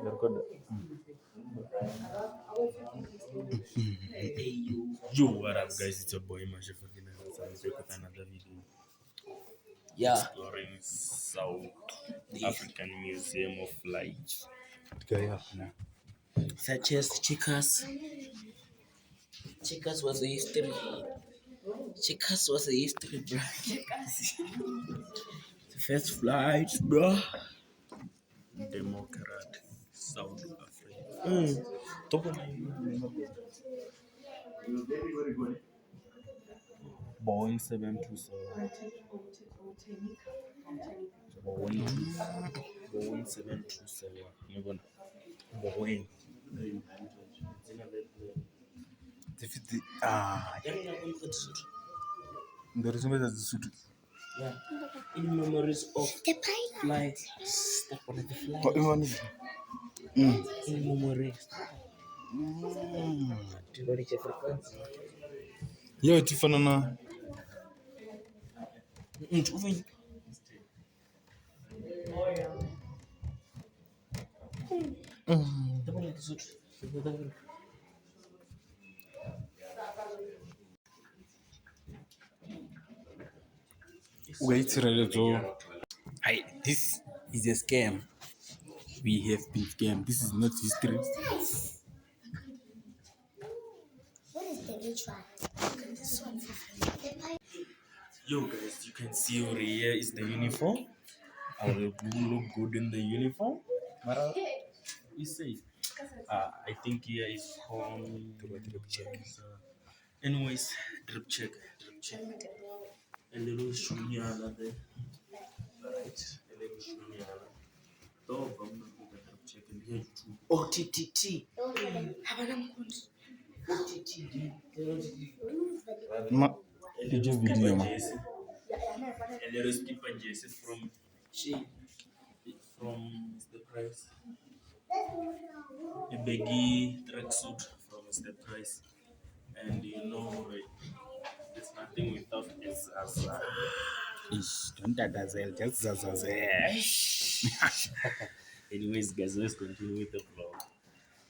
record. Yo, what up, guys? It's your boy Masha for back with another video. Exploring South African Museum of Light. Such as Chicas. Chicas was a history. Chicas was a history, bro. The first flight, bro. Democrat, South Africa. Top of Boeing 727. Boeing 727. Boeing. Yeah. In memories of flight. The flight. In memories. Yo, Tifanana. Wait, Hi, this is a scam. We have been scammed. This is not history. Yo, guys, you can see over here is the uniform. I will look good in the uniform. You see, I think here is home. Anyways, drip check. A little shunyana there. Right, a little shunyana. Though, I'm not going to drip check in here too. OTTT. Did you video, man? A little skipper Jesse from Mr. Price. A baggy tracksuit from Mr. Price. And you know, it's nothing without Zaza. Don't Zazel, just Zazel. Anyways, guys, let's continue with the vlog.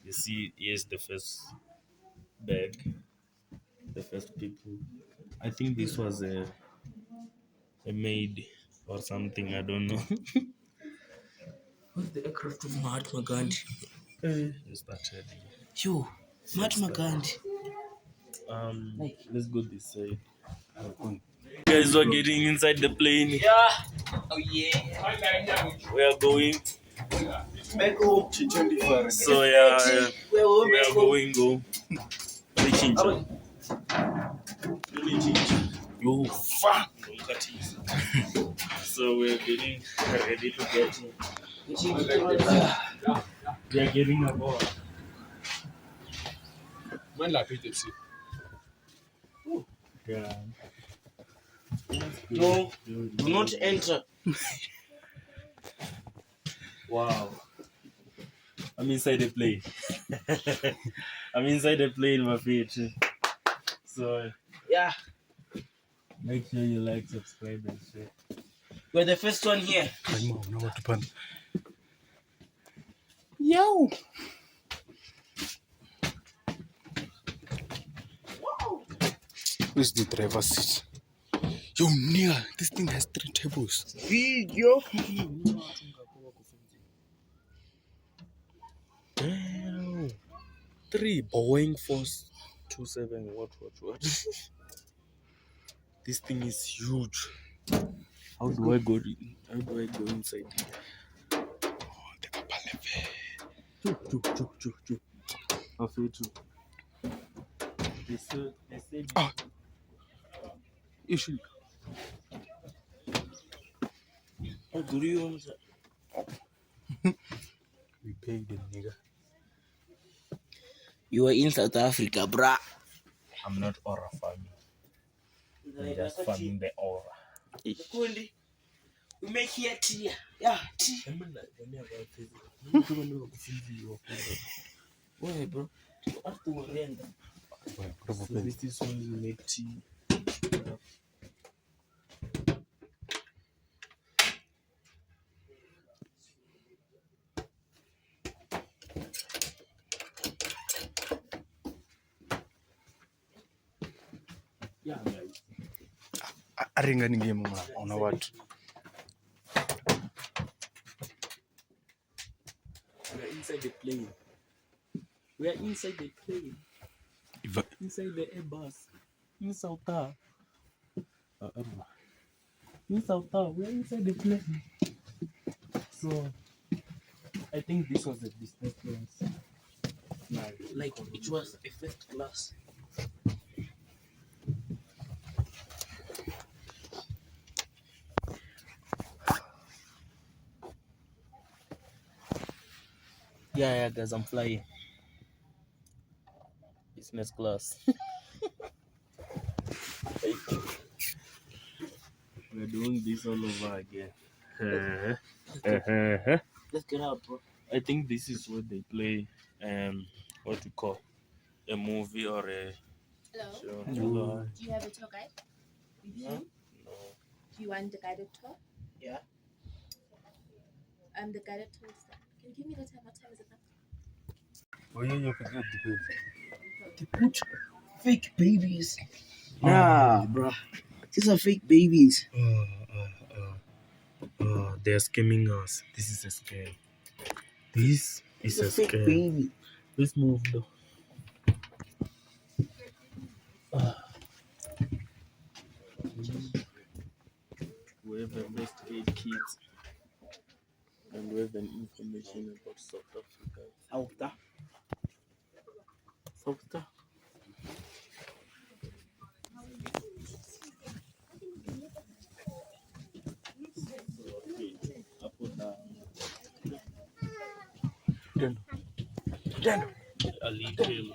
You see, here's the first bag, the first people. I think this was a maid or something, I don't know. What's the aircraft of Mahatma Gandhi? Started. Yo, Mahatma Gandhi. Let's go this side. Guys, we're getting inside the plane. Yeah. Oh yeah. We are going. Back home. So yeah, we are going go. You fuck. So we're getting ready to get in. We are getting aboard. Yeah. No, do not enter. Wow. I'm inside the plane. I'm inside the plane, my feet. So Yeah. make sure you like, subscribe, and share. We're the first one here. Yo. Where's the driver's seat? Yo, Nia, this thing has 3 tables. Video. Damn. 3 Boeing 427. What? This thing is huge. How do I go inside? Oh, the upper level. Chuk. I feel too. They said. Ah. Issue. How good you We paid the nigga. You are in South Africa, bruh. I'm not aura farming. I'm just farming the aura. We make here tea. Yeah, tea. Why, bro? So this is when you make tea. Aringani game on what? We are inside the plane. We are inside the plane. Inside the Airbus. In Sauta. In Sauta. We are inside the plane. So, I think this was a business class. Like it was a first class. Yeah, guys, I'm flying. Business class. We're doing this all over again. Let's get out, bro. I think this is what they play, what you call a movie or a show. Hello. Do you have a tour guide with you? No. Do you want the guided tour? Yeah. The guided tour is that. Can you give me the time? What time is it now? They put fake babies. Nah, bro. These are fake babies. They're scamming us. This is a scam. This is It's a a fake scam. baby. Let's move though. We have a first aid kit and we have an information about South Africa. Sauta. Sauta. A little.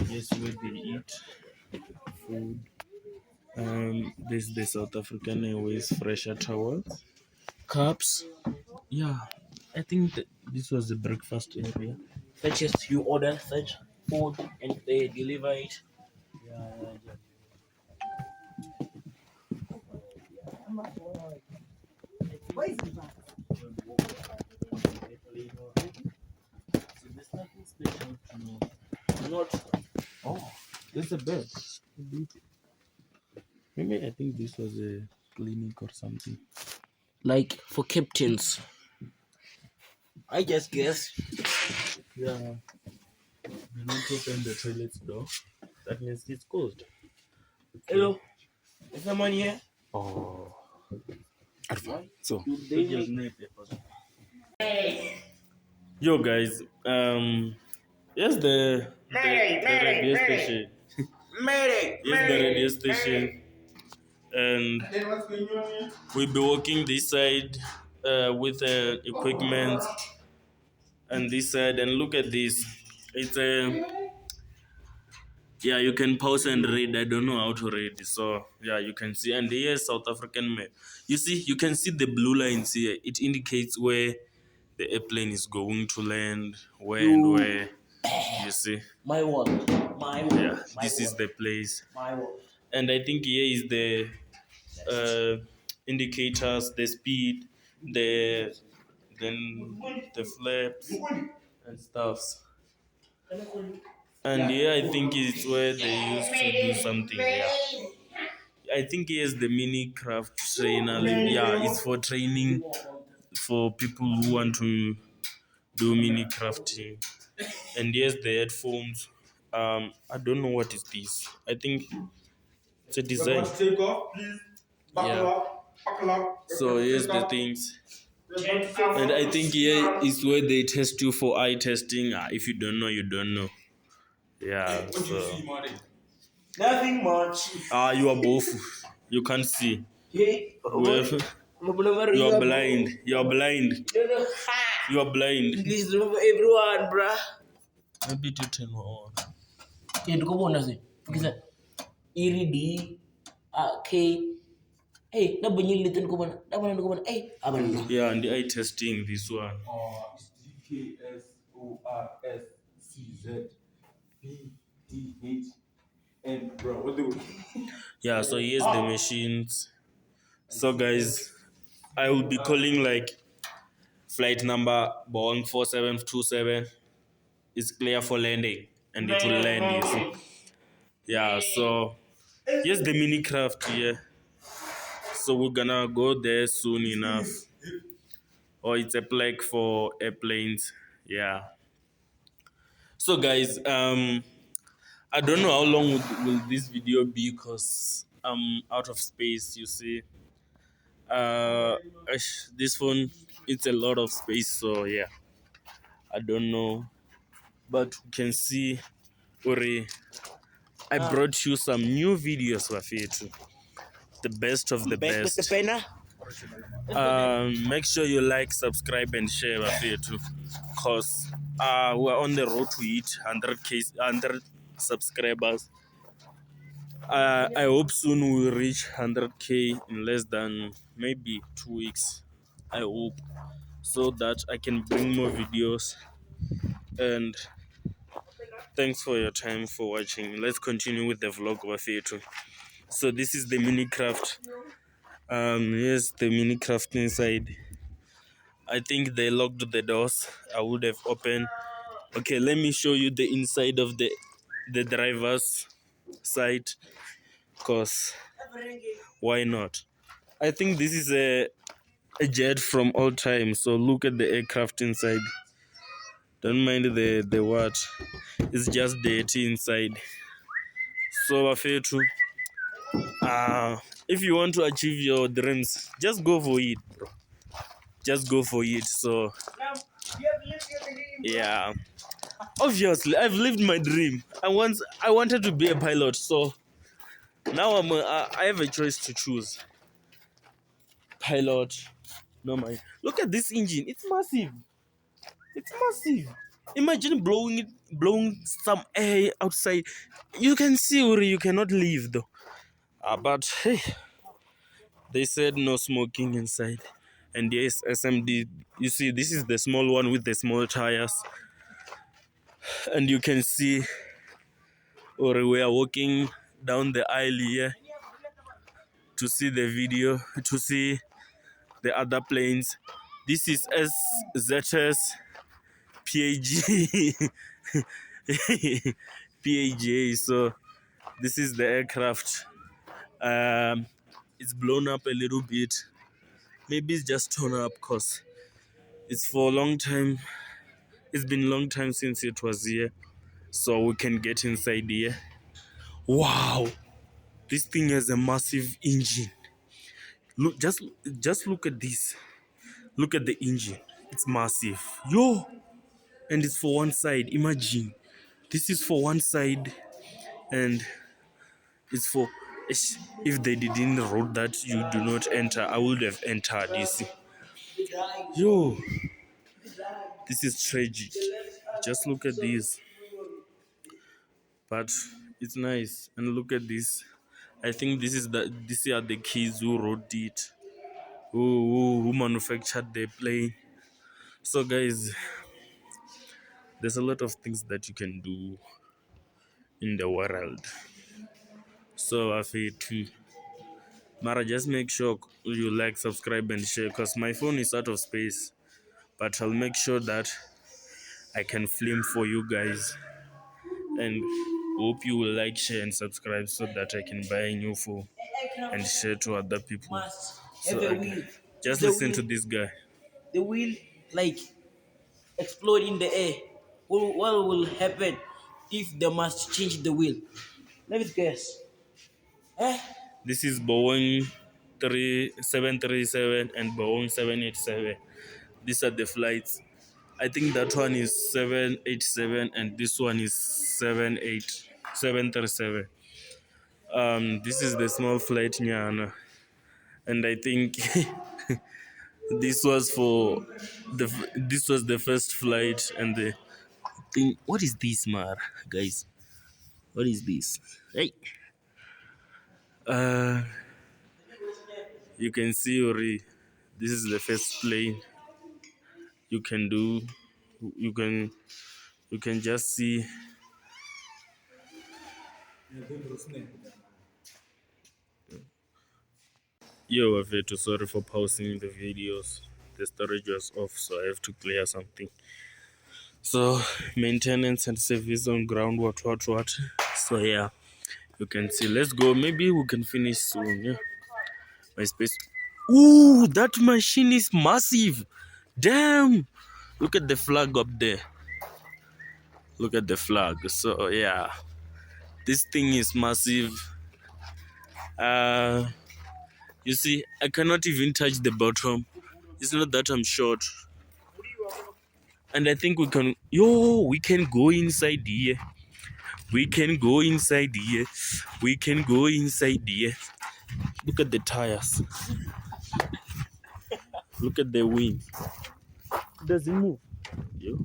Yes, where they eat food. This the South African Airways fresher towels, cups. Yeah, I think this was the breakfast area. Such as you order such food and they deliver it. So there's nothing special to know. Not Oh, there's a bed. Maybe I think this was a clinic or something. like for captains. I just guess. Yeah. Do not open the toilet door. That means it's closed. Hello. Is someone here? Oh. So, They just Yo guys, here's the radio station. Medic. Here's the radio station. And we'll be walking this side with equipment and this side, and look at this. It's a yeah, you can pause and read. I don't know how to read, so yeah, you can see. And here's South African map. You see, you can see the blue lines here. It indicates where the airplane is going to land, where and where. You see, My wall. My wall. yeah, this is the place. My wall. And I think here is the indicators, the speed, the then the flaps and stuffs. And here I think it's where they used to do something. Yeah, I think here's the mini craft trainer. Yeah, it's for training for people who want to do mini crafting. And here's the headphones. I don't know what is this. I think it's a design. take off, please. Yeah. So here's the things. And I think here is where they test you for eye testing. If you don't know, you don't know. Yeah. So Nothing much. you are both. You can't see. Hey, Well, you are blind. You are blind. You are blind. English for everyone, bruh. Maybe to turn on. Hey, go on, nasi. Kisa. Iri D, K. Hey, na bunyi litin ko mana? Na mana ko mana? Hey, aban. Yeah, and the eye testing this one. It's DKSORSCZBTHN, bro. What do we? Yeah, so here's the machines. So guys, I will be calling like Flight number Boeing 4727 is clear for landing, and it will land. You see. Yeah. So here's the mini craft here. So we're gonna go there soon enough. Oh, it's a plaque for airplanes. Yeah. So guys, I don't know how long will this video be because I'm out of space. You see, this phone it's a lot of space. So yeah, I don't know, but you can see, Uri, I brought you some new videos, Wafetu. The best of the Back with the best. penna. Make sure you like, subscribe, and share Wafetu, cause we're on the road to hit 100 subscribers. I hope soon we'll reach 100k in less than maybe 2 weeks. I hope, so that I can bring more videos. And thanks for your time for watching. Let's continue with the vlog of Afetu. So this is the mini craft. Here's the mini craft inside. I think they locked the doors. I would have opened. Okay, let me show you the inside of the driver's side. Cause why not? I think this is a jet from all time. So look at the aircraft inside. Don't mind the what. It's just dirty inside. So Afetu, if you want to achieve your dreams, just go for it, bro. Just go for it. So yeah. Obviously, I've lived my dream. I wanted to be a pilot, so now I have a choice to choose. Pilot. No my. Look at this engine. It's massive. It's massive. Imagine blowing some air outside. You can see, Uri, you cannot leave though. But hey, they said no smoking inside. And yes, SMD. You see, this is the small one with the small tires. And you can see, Uri, we are walking down the aisle here to see the video, to see the other planes. This is SZS PAG. PAGA. So this is the aircraft. Um, it's blown up a little bit. Maybe it's just torn up because it's for a long time. It's been a long time since it was here. So we can get inside here. Wow, this thing has a massive engine. Look, just look at this. Look at the engine. It's massive. Yo, and it's for one side. Imagine, this is for one side, and it's for. If they didn't wrote that you do not enter, I would have entered. You see, yo, this is tragic. Just look at this. But it's nice, and look at this. I think these are the kids who wrote it, who manufactured the plane. So guys, there's a lot of things that you can do in the world. So I feel too. Mara, just make sure you like, subscribe, and share, because my phone is out of space. But I'll make sure that I can film for you guys, and hope you will like, share, and subscribe so that I can buy a new phone and share to other people. So just listen to this guy. The wheel like explode in the air. What will happen if they must change the wheel? Let me guess. Eh? This is Boeing 737 and Boeing 787. These are the flights. I think that one is 787 and this one is 737. This is the small flight nyana, and I think this was the first flight, and the thing. What is this, Mar, guys? What is this? Hey, you can see, Ori, this is the first plane you can do. You can just see. Yo, Aveto, sorry for pausing the videos. the storage was off, so I have to clear something. So maintenance and service on ground, what. So yeah, you can see. Let's go. Maybe we can finish soon. Yeah, my space. Ooh, that machine is massive. Damn! Look at the flag up there. Look at the flag. So yeah, this thing is massive. Uh, you see, I cannot even touch the bottom. It's not that I'm short. And I think we can. Yo, we can go inside here. We can go inside here. We can go inside here. Look at the tires. Look at the wing. It doesn't move. Yo.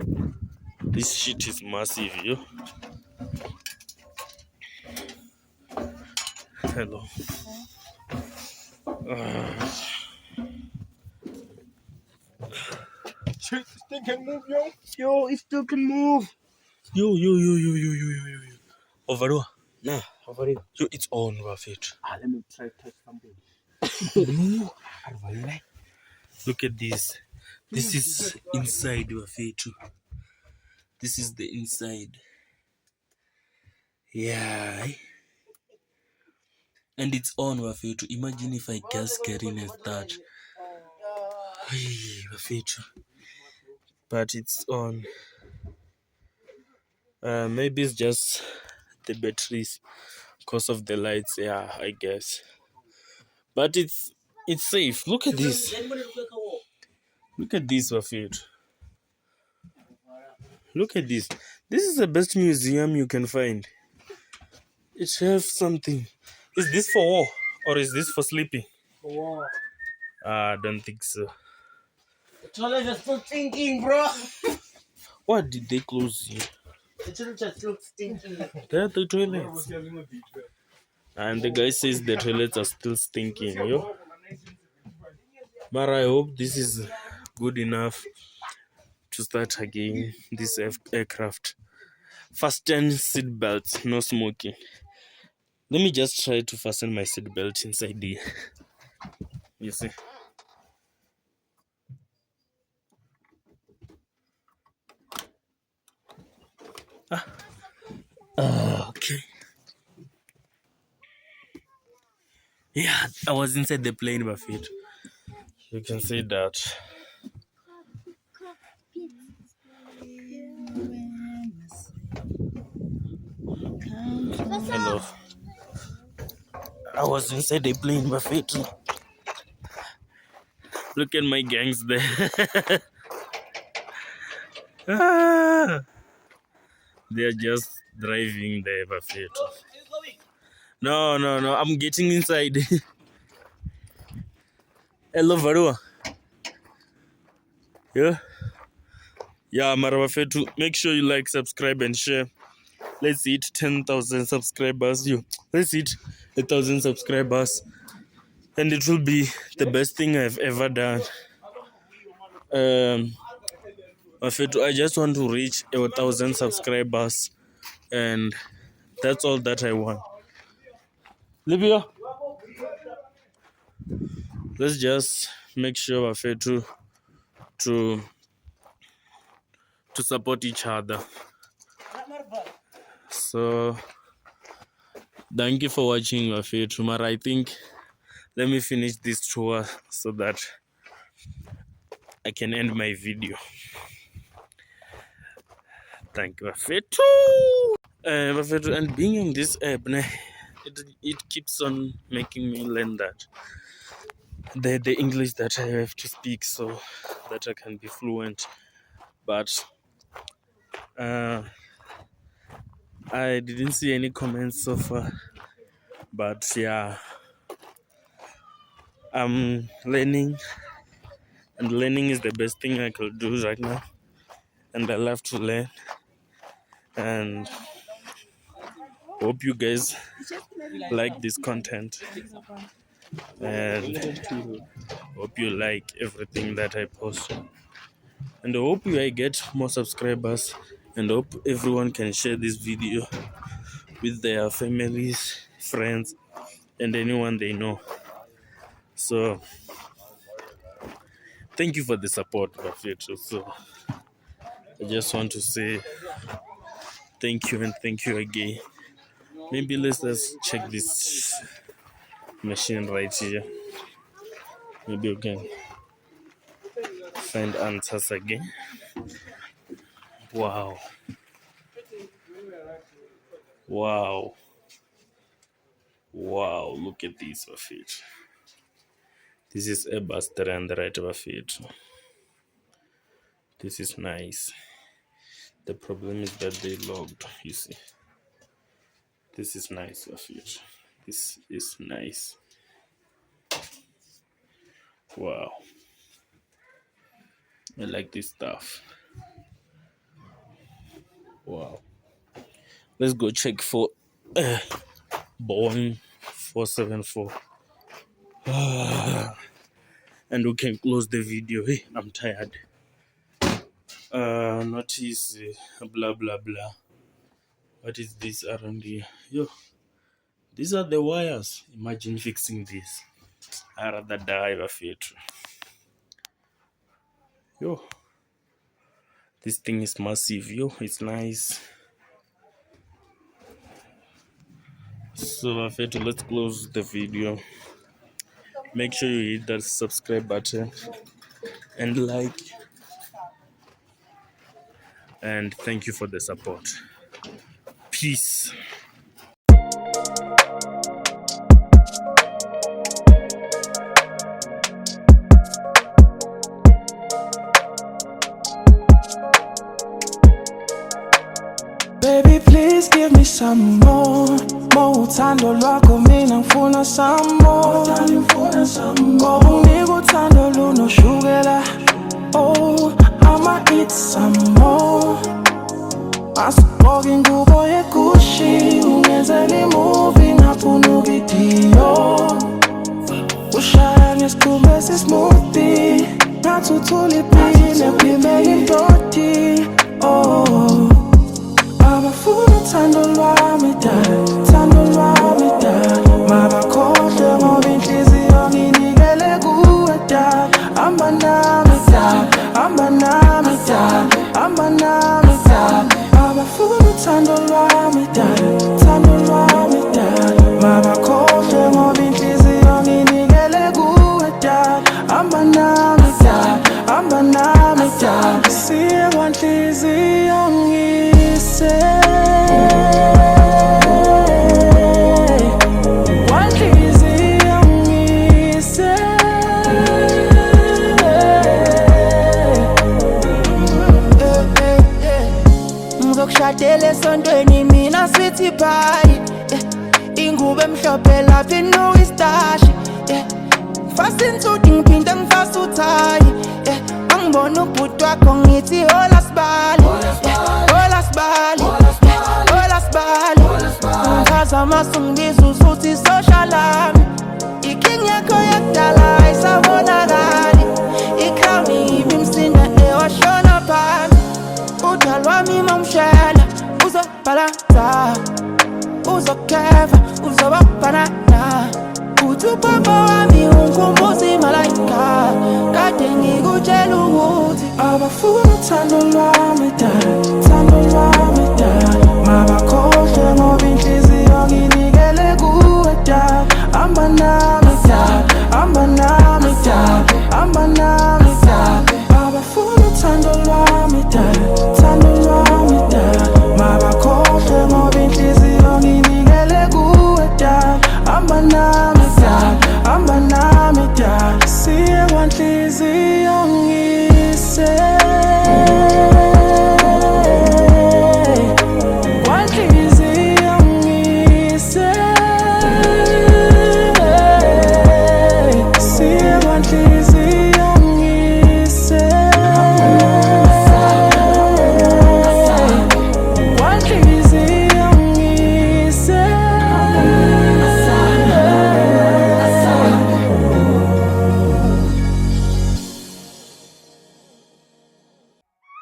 This shit is massive, yo. Hello. Shit, this thing can move, yo. Yo, it still can move. Yo. Overall. Nah, over it. Yo, it's on, Rafit. Let me try to touch something. Look at this. This is inside, Rafit. This is the inside. Yeah. And it's on, Rafit. Imagine if I gas carrying and start. Rafit. But it's on. Maybe it's just the batteries because of the lights. Yeah, I guess. But it's safe. Look at this. Look at this, Rafit. Look at this. This is the best museum you can find. It has something. Is this for war or is this for sleeping? I don't think so. The toilet is still stinking, bro. What did they close here? The toilet is still stinking. There are the toilets. And the guy says the toilets are still stinking, yo. But I hope this is good enough to start again this aircraft. Fasten seat belts, no smoking. Let me just try to fasten my seat belt inside the. You see. Okay. Yeah, I was inside the plane, Buffett. You can see that. Hello. I was inside the plane, Buffett. Look at my gangs there. They're just driving there, Buffett. No. I'm getting inside. Hello, Varua. Yeah, Marabafetu. Make sure you like, subscribe, and share. Let's hit 10,000 subscribers. Let's hit 1,000 subscribers. And it will be the best thing I've ever done. Mafetu, I just want to reach 1,000 subscribers. And that's all that I want. Libya. Let's just make sure Mafetu to support each other. So thank you for watching Mafetu. Mara, I think let me finish this tour so that I can end my video. Thank you, Mafetu. Mafetu, and being in this app, it keeps on making me learn that the English that I have to speak so that I can be fluent. But I didn't see any comments so far. But yeah, I'm learning, and learning is the best thing I could do right now. And I love to learn. And hope you guys like this content. And hope you like everything that I post. And I hope I get more subscribers. And hope everyone can share this video with their families, friends, and anyone they know. So thank you for the support, Bafeto. So I just want to say thank you and thank you again. Maybe let's check this machine right here. Maybe we can find answers again. Wow. Wow. Wow. Look at this, Bafeto. This is Airbus 300, Bafeto. This is nice. The problem is that they logged, you see. This is nice of it. This is nice. Wow. I like this stuff. Wow. Let's go check for Boeing 474. And we can close the video. Hey, I'm tired. Notice blah blah blah. What is this around here? Yo, these are the wires. Imagine fixing this. I rather die of it. Yo, this thing is massive. Yo, it's nice. So Afeto, let's close the video. Make sure you hit that subscribe button and like. And thank you for the support. Peace. Baby, please give me some more. Uthando lwakho mina ngifuna some more. Ngoba unika uthando lunoshukela. Oh, I'ma eat some more. Masugqoka ingubo yeGucci, ungenzela imovie ngaphunuka iDior. Ushaya ngesicube esismoothie, ngathuthula iphile phimeka indoti. Oh, abafuna uthando lwami dad, uthando lwami dad. Mabakhohlwe ngoba inhliziyo nginikele kuwe dad. Hamba nami dad, hamba nami dad, hamba nami dad. Abafuna uthando lwami dad, uthando lwami dad. Mabakhohlwe ngoba inhliziyo nginikele kuwe dad. Hamba nami dad, hamba nami dad. Siye kwanhliziyo ngise. Ngizokushadela esontweni mina sweetie pie. Ingubo emhlophe lapha inowistashi. Ngifasa insuti ngiphinde ngifasa uthayi. Angibona ubhuti wakho ngithi hola sibali. Hola sibali, hola sibali. Ngiphazama sungibiza usuthi socialami. Iking yakho yakudala ayisabonakali. Ikhown yimi imsinda ewashona phansi. Udala wami mamshela uzobhalansa, uzokeva, uzobaphanana. Uthi upapa wami ungikhumbuza imalayika, kade ngikutshela ukuthi abafuna uthando lwami dad, uthando lwami dad. Mabakhohlwe ngoba inhliziyo nginikele kuwe dad. Hamba nami dad, hamba nami dad, hamba nami dad. Abafuna uthando lwami dad, uthando lwami dad. Mabakhohlwe ngoba inhliziyo nginikele kuwe dad. Hamba nami dad, hamba nami dad. Siye kwanhliziyo ngise. Kwanhliziyo ngise. Siye kwanhliziyo ngise. Kwanhliziyo ngise.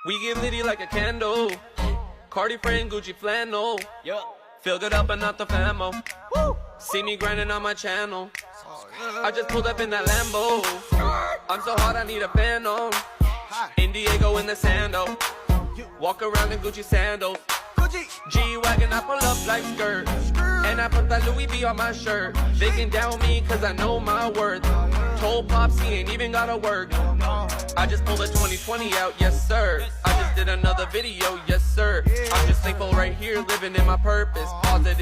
We get litty like a candle. Cardi friend, Gucci flannel. Feel good up and out the famo. See me grinding on my channel. I just pulled up in that Lambo. I'm so hot, I need a fan on. In Diego in the sando. Walk around in Gucci sandals. G-Wagon, I pull up like skirt. And I put that Louis V on my shirt. They can down me cause I know my worth. Told Pops he ain't even gotta work. I just pulled a 2020 out, yes sir. I just did another video, yes sir. I'm just thankful right here, living in my purpose. Positive.